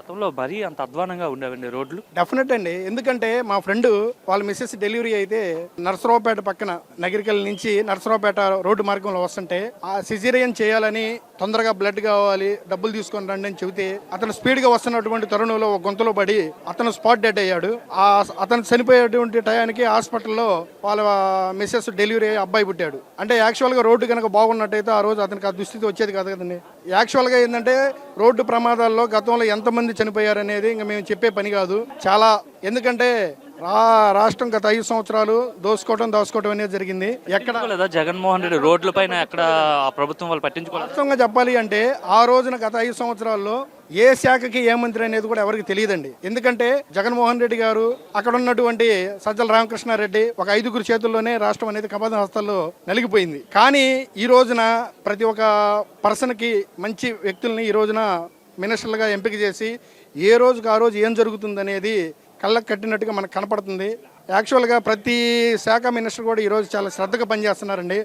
గతంలో మరీ అంత అధ్వానంగా ఉండేవండి రోడ్లు? డెఫినెట్ అండి. ఎందుకంటే మా ఫ్రెండ్ వాళ్ళ మిస్సెస్ డెలివరీ అయితే నరసరావుపేట పక్కన నగిరికల్ నుంచి నరసరావుపేట రోడ్డు మార్గంలో వస్తుంటే ఆ సిజేరియన్ చేయాలని తొందరగా బ్లడ్ కావాలి డబ్బులు తీసుకొని రండి అని చెబితే అతను స్పీడ్ గా వస్తున్నటువంటి తరుణంలో ఒక గొంతులో పడి అతను స్పాట్ డెడ్ అయ్యాడు. అతను చనిపోయేటువంటి టయానికి హాస్పిటల్లో వాళ్ళ మిస్సెస్ డెలివరీ అయ్యి అబ్బాయి పుట్టాడు. అంటే యాక్చువల్ గా రోడ్డు కనుక బాగున్నట్టయితే ఆ రోజు అతనికి ఆ దుస్థితి వచ్చేది కాదు కదండి. యాక్చువల్ గా ఏంటంటే రోడ్డు ప్రమాదాల్లో గతంలో ఎంతమంది చనిపోయారు అనేది ఇంకా మేము చెప్పే పని కాదు. చాలా ఎందుకంటే రాష్ట్రం గత 5 సంవత్సరాలు దాచుకోవడం అనేది జరిగింది. ఎక్కడ జగన్మోహన్ రెడ్డి రోడ్ల పైన ఎక్కడ ఆ ప్రభుత్వం వాళ్ళు పట్టించుకోలేదు. వాస్తవంగా చెప్పాలి అంటే ఆ రోజున గత 5 సంవత్సరాల్లో ఏ శాఖకి ఏ మంత్రి అనేది కూడా ఎవరికి తెలియదండి. ఎందుకంటే జగన్మోహన్ రెడ్డి గారు అక్కడ ఉన్నటువంటి సజ్జల రామకృష్ణారెడ్డి ఒక 5గురు చేతుల్లోనే రాష్ట్రం అనేది కపద హస్తాల్లో నలిగిపోయింది. కానీ ఈ రోజున ప్రతి ఒక్క పర్సన్ కి మంచి వ్యక్తుల్ని ఈ రోజున మినిస్టర్లుగా ఎంపిక చేసి ఏ రోజుకి ఆ రోజు ఏం జరుగుతుంది అనేది కళ్ళకు కట్టినట్టుగా మనకు కనపడుతుంది. యాక్చువల్గా ప్రతి శాఖ మినిస్టర్ కూడా ఈరోజు చాలా శ్రద్ధగా పనిచేస్తున్నారండి.